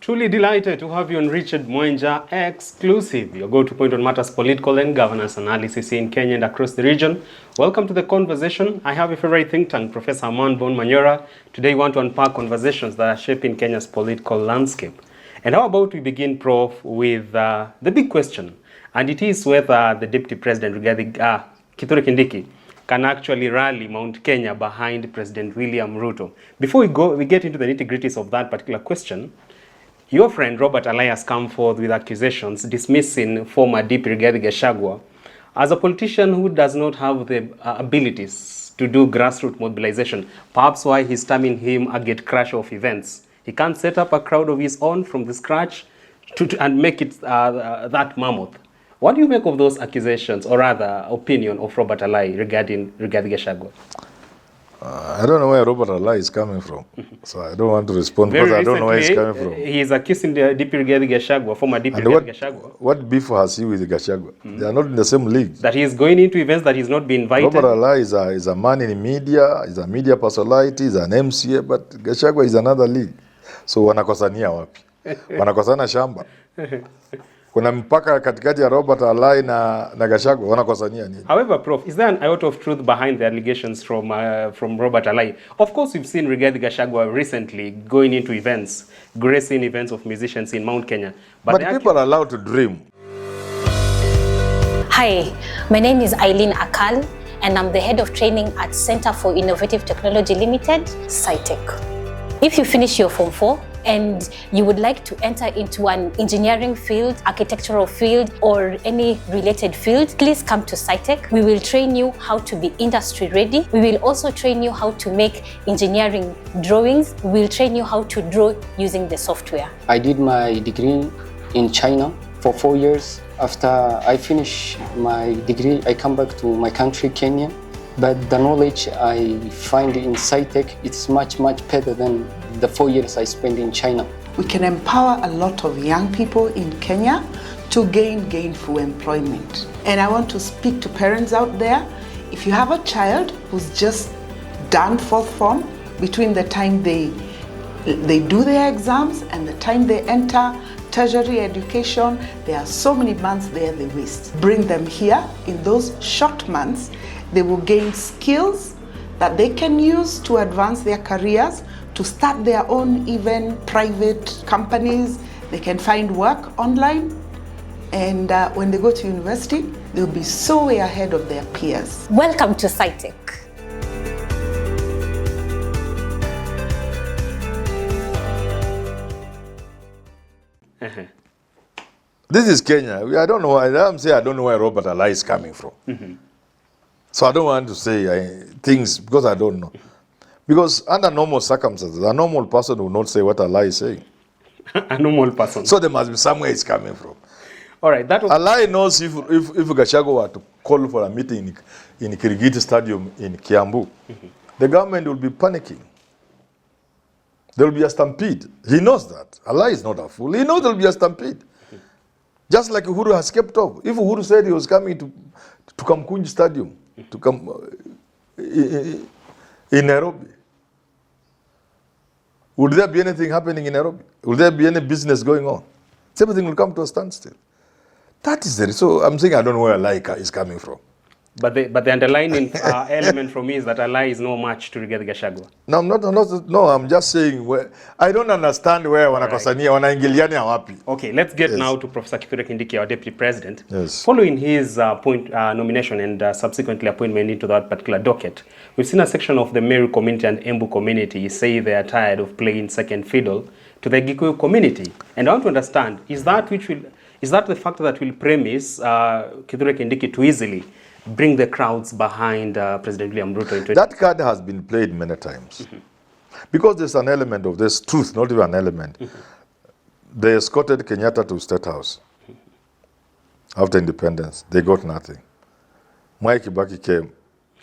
Truly delighted to have you on Richard Mwenja Exclusive, your go-to point on matters political and governance analysis in Kenya and across the region. Welcome to the conversation. I have a favorite think tank, Professor Herman Manyora. Today we want to unpack conversations that are shaping Kenya's political landscape. And how about we begin, Prof, with the big question, and it is whether the Deputy President, Rigathi Kindiki, can actually rally Mount Kenya behind President William Ruto. Before we get into the nitty-gritties of that particular question, your friend Robert Alai has come forth with accusations dismissing former DP Rigathi Gachagua as a politician who does not have the abilities to do grassroots mobilization, perhaps why he's terming him a gatecrasher of events. He can't set up a crowd of his own from the scratch and make it that mammoth. What do you make of those accusations, or rather opinion of Robert Alai regarding Rigathi Gachagua? I don't know where Robert Alai is coming from, so I don't want to respond because I don't know where he's coming from. He is accusing the DP Rigathi Gachagua, former DP Rigathi Gachagua. What beef has he with Gachagua? They are not in the same league. That he is going into events that he's not been invited. Robert Alai is a man in media, is a media personality, is an MCA, but Gachagua is another league. So wanakosania wapi? Wanakosana shamba. Kuna mpaka katikati ya Robert Alai na Gachagua, wanakosania nini? However, Prof, is there an iota of truth behind the allegations from Robert Alai? Of course, we've seen Rigathi Gachagua recently going into events, gracing events of musicians in Mount Kenya. But people are allowed to dream. Hi, my name is Eileen Akal, and I'm the head of training at Center for Innovative Technology Limited, SciTech. If you finish your Form 4, and you would like to enter into an engineering field, architectural field, or any related field, please come to SciTech. We will train you how to be industry ready. We will also train you how to make engineering drawings. We will train you how to draw using the software. I did my degree in China for 4 years. After I finish my degree, I come back to my country, Kenya. But the knowledge I find in SciTech, it's much better than the 4 years I spent in China. We can empower a lot of young people in Kenya to gain gainful employment. And I want to speak to parents out there. If you have a child who's just done fourth form, between the time they do their exams and the time they enter tertiary education, there are so many months there they waste. Bring them here. In those short months, they will gain skills that they can use to advance their careers, to start their own even private companies. They can find work online, and when they go to university, they'll be so way ahead of their peers. Welcome to SciTech. This is Kenya. I don't know. I'm saying I don't know where Robert Alai is coming from. So I don't want to say things because I don't know. Because under normal circumstances, a normal person will not say what Alai is saying. A normal person. So there must be somewhere it's coming from. All right. That Alai knows if Gachagua were to call for a meeting in Rigathi Stadium in Kiambu, the government will be panicking. There will be a stampede. He knows that. Alai is not a fool. He knows there will be a stampede. Just like Uhuru has kept off. If Uhuru said he was coming to Kamkunji Stadium, to come in Nairobi, would there be anything happening in Nairobi? Will there be any business going on? Everything will come to a standstill. That is it. So I'm saying I don't know where Alai is coming from. But the underlying element for me is that Alai is no match to Rigathi Gachagua. No, no, I'm just saying I don't understand where wanakosania wanaingiliana wapi. Okay, let's get now to Professor Kithure Kindiki, our Deputy President. Yes. Following his nomination and subsequently appointment into that particular docket, we've seen a section of the Meru community and Embu community say they are tired of playing second fiddle to the Gikuyu community. And I want to understand, is that the factor that will premise Kithure Kindiki to easily bring the crowds behind President William Ruto? That card has been played many times. Because there's an element of this truth, not even an element. They escorted Kenyatta to State House after independence. They got nothing. Mwai Kibaki came.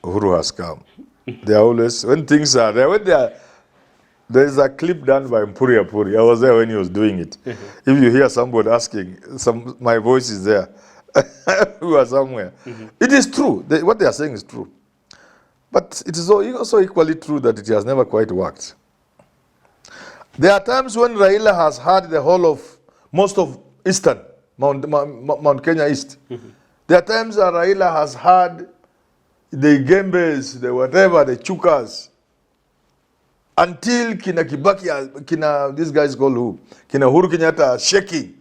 Uhuru has come. They are always, when things are there, there's a clip done by Mpuri Apuri. I was there when he was doing it. If you hear somebody asking, my voice is there. We are somewhere. It is true. What they are saying is true. But it is also equally true that it has never quite worked. There are times when Raila has had the whole of, most of Eastern, Mount Kenya East. There are times that Raila has had the Gembes, the whatever, the Chukas, until Kina Kibaki, Kina, these guys called who? Kina Uhuru Kenyatta shaking.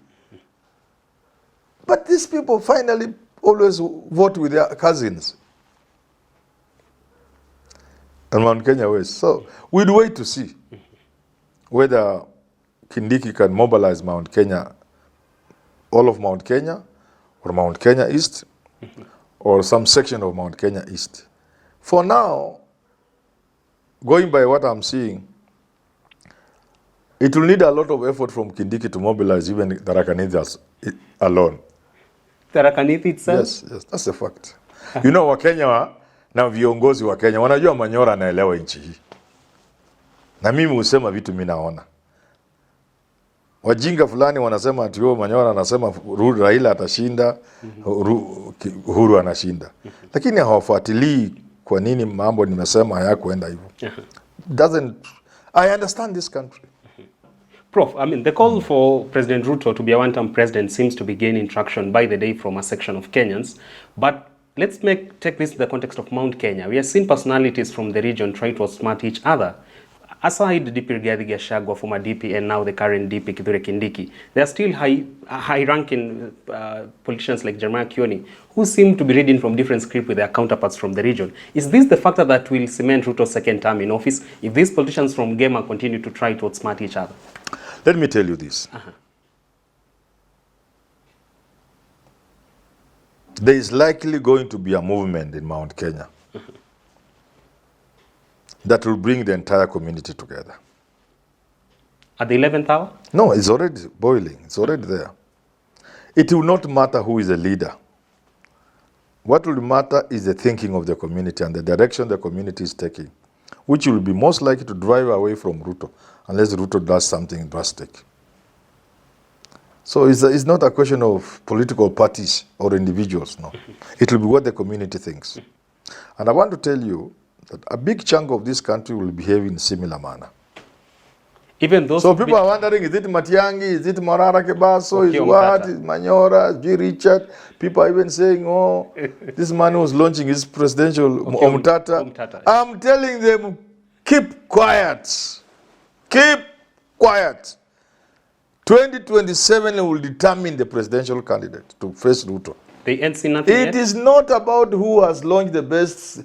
But these people finally always vote with their cousins. And Mount Kenya West. So we'd wait to see whether Kindiki can mobilize Mount Kenya, all of Mount Kenya, or Mount Kenya East, or some section of Mount Kenya East. For now, going by what I'm seeing, it will need a lot of effort from Kindiki to mobilize even Tharaka Nithi alone. Tharaka Nithi itself? Yes, that's a fact. You know, Wakenya na viongozi wa Kenya wanajua Manyora anaelewa nchi hii. Na mimi husema vitu mimi naona. Wajinga fulani wanasema ati Manyora anasema Raila atashinda, Uhuru anashinda. Lakini hawafuatilii kwa nini mambo nimesema hayakuenda hivyo. I understand this country. Prof, I mean, the call for President Ruto to be a one-term president seems to be gaining traction by the day from a section of Kenyans. But let's take this in the context of Mount Kenya. We have seen personalities from the region try to outsmart each other. Aside DP Rigathi Gachagua, former DP, and now the current DP Kithure Kindiki, there are still high-ranking politicians like Jeremiah Kioni who seem to be reading from different script with their counterparts from the region. Is this the factor that will cement Ruto's second term in office if these politicians from Gema continue to try to outsmart each other? Let me tell you this. There is likely going to be a movement in Mount Kenya that will bring the entire community together. At the 11th hour? No, it's already boiling. It's already there. It will not matter who is the leader. What will matter is the thinking of the community and the direction the community is taking, which will be most likely to drive away from Ruto, unless Ruto does something drastic. So it's not a question of political parties or individuals, no. It will be what the community thinks. And I want to tell you that a big chunk of this country will behave in a similar manner. Even those so people are wondering, is it Matiang'i, is it Morara Kebaso, is what, is Manyora, G. Richard? People are even saying, oh, this man who was launching his presidential, Omtata. I'm telling them, keep quiet. Keep quiet. 2027 will determine the presidential candidate to face Ruto. They ain't seen nothing yet? It is not about who has launched the best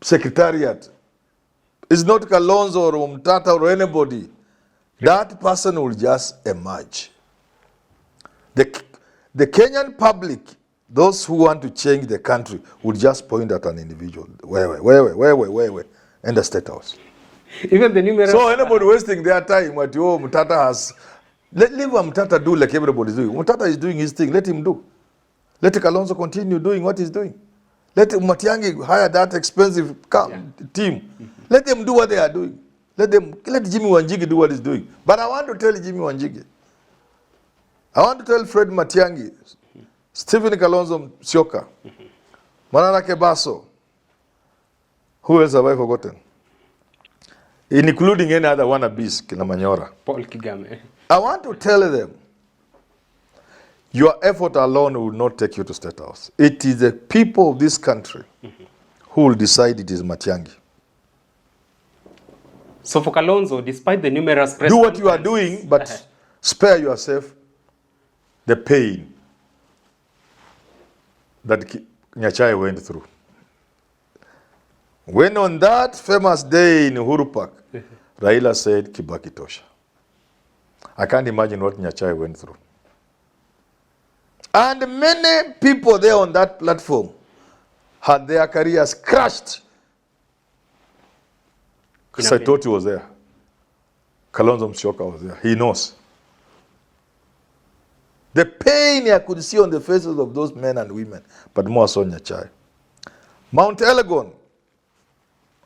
secretariat. It's not Kalonzo or Omtata or anybody. That person will just emerge. The Kenyan public, those who want to change the country, will just point at an individual. Where, in the State House. Even the numerous... So anybody wasting their time, what Mutata has... Leave Mutata do like everybody is doing. Mutata is doing his thing, let him do. Let Kalonzo continue doing what he's doing. Let Matiang'i hire that expensive team. Let them do what they are doing. Let Jimmy Wanjigi do what he's doing. But I want to tell Jimmy Wanjigi. I want to tell Fred Matiang'i, Stephen Kalonzo Musyoka, Manana Kebaso. Who else have I forgotten? Including any other wannabes, Kina Manyora. Paul Kigame. I want to tell them, your effort alone will not take you to State House. It is the people of this country who will decide it is Matiang'i. So for Kalonzo, despite the numerous... Do what you are doing, but spare yourself the pain that Nyachai went through. When on that famous day in Uhuru Park, Raila said, Kibaki tosha. I can't imagine what Nyachai went through. And many people there on that platform had their careers crushed. Saitoti was there. Kalonzo Musyoka was there. He knows. The pain I could see on the faces of those men and women, but more so Nyachai. Mount Elgon,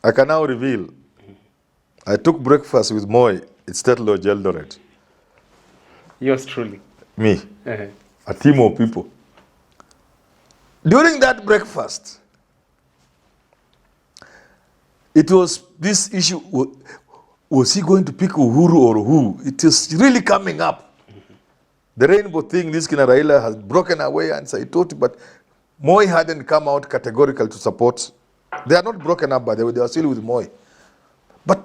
I can now reveal, I took breakfast with Moi at State Lodge Eldoret. Yours truly. Me. A team of people. During that breakfast, it was this issue, was he going to pick Uhuru or who? It is really coming up. The rainbow thing, this Kina Raila has broken away and Saitoti, but Moi hadn't come out categorical to support. They are not broken up, by the way, they are still with Moi. But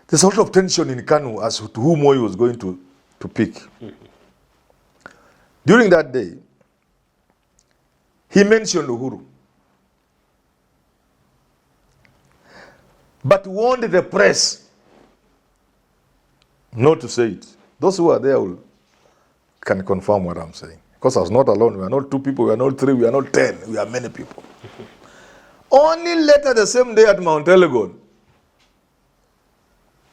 there's a lot of tension in Kanu as to who Moi was going to pick. During that day, he mentioned Uhuru, but warned the press not to say it. Those who are there can confirm what I'm saying. Because I was not alone. We are not 2 people, we are not 3, we are not 10. We are many people. Only later the same day at Mount Elgon,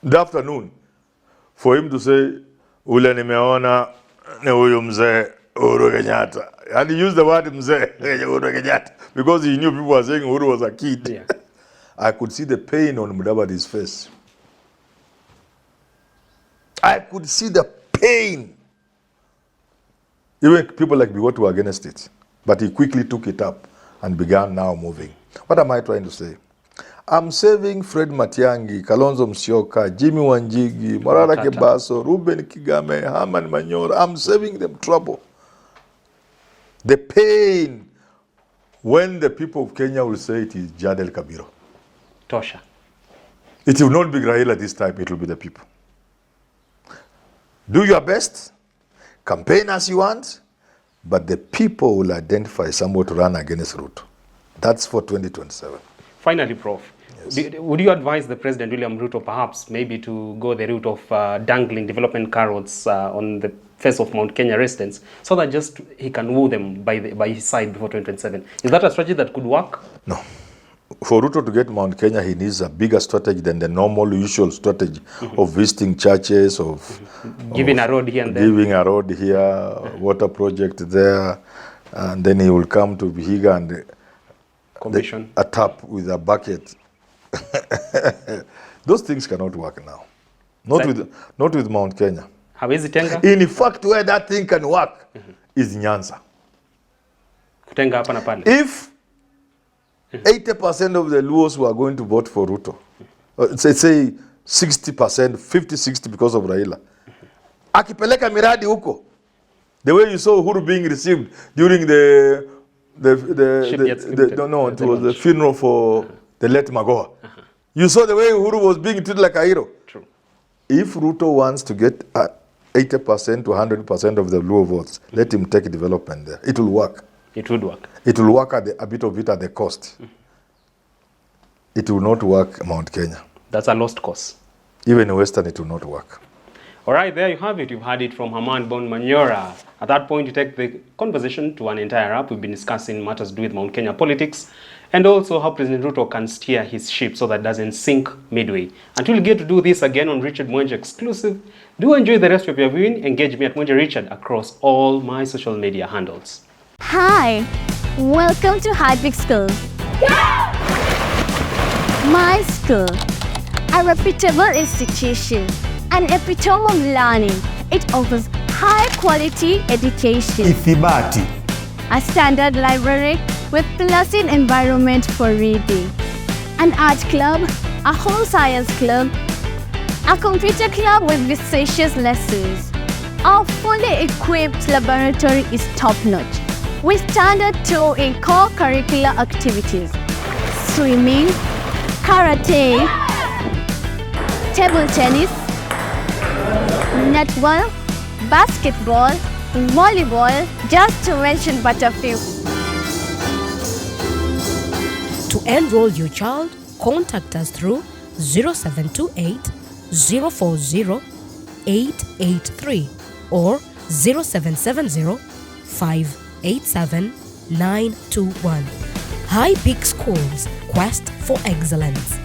the afternoon, for him to say, ule nimeona ni huyu mzee Uhuru Kenyatta. And he used the word mzee Uhuru Kenyatta because he knew people were saying Uhuru was a kid. Yeah. I could see the pain on Mudavadi's face. I could see the pain. Even people like Bigotu were against it. But he quickly took it up and began now moving. What am I trying to say? I'm saving Fred Matiang'i, Kalonzo Musyoka, Jimmy Wanjigi, Morara Kebaso, Ruben Kigame, Herman Manyora. I'm saving them trouble. The pain when the people of Kenya will say it is Jadel Kabiro. Tosha. It will not be Raila this time, it will be the people. Do your best, campaign as you want, but the people will identify someone to run against Ruto. That's for 2027. Finally, Prof, Yes. would you advise the President William Ruto perhaps maybe to go the route of dangling development carrots on the face of Mount Kenya residents so that just he can woo them by his side before 2027? Is that a strategy that could work? No. For Ruto to get Mount Kenya, he needs a bigger strategy than the normal, usual strategy of visiting churches, of Giving a road here and there. giving a road here, water project there, and then he will come to Vihiga and Commission. a tap with a bucket. Those things cannot work now. Not with Mount Kenya. Hawezi tenga? In fact, where that thing can work is Nyanza. Kutenga hapa na pale. If 80% of the Luos who are going to vote for Ruto, say 60%, 50-60 because of Raila, akipeleka miradi huko, the way you saw Uhuru being received during it was the funeral for the late Magoha. You saw the way Uhuru was being treated like a hero. True. If Ruto wants to get 80% to 100% of the Luo votes, let him take development there. It will work. It would work. It will work a bit of it at the cost. It will not work Mount Kenya. That's a lost cause. Even in Western, it will not work. All right, there you have it. You've heard it from Herman Manyora. At that point, you take the conversation to an entire wrap. We've been discussing matters to do with Mount Kenya politics and also how President Ruto can steer his ship so that it doesn't sink midway. Until we get to do this again on Richard Mwenja exclusive, do enjoy the rest of your viewing. Engage me at Mwenja Richard across all my social media handles. Hi, welcome to Hardwick School. My school, a reputable institution, an epitome of learning. It offers high-quality education. Ithibati. A standard library with pleasant environment for reading. An art club, a home science club, a computer club with vivacious lessons. Our fully equipped laboratory is top-notch, with standard 2 in core curricular activities: swimming, karate, table tennis, netball, basketball, volleyball, just to mention but a few. To enroll your child, contact us through 0728 040 883 or 0770 587 921. High Peak Schools, quest for excellence.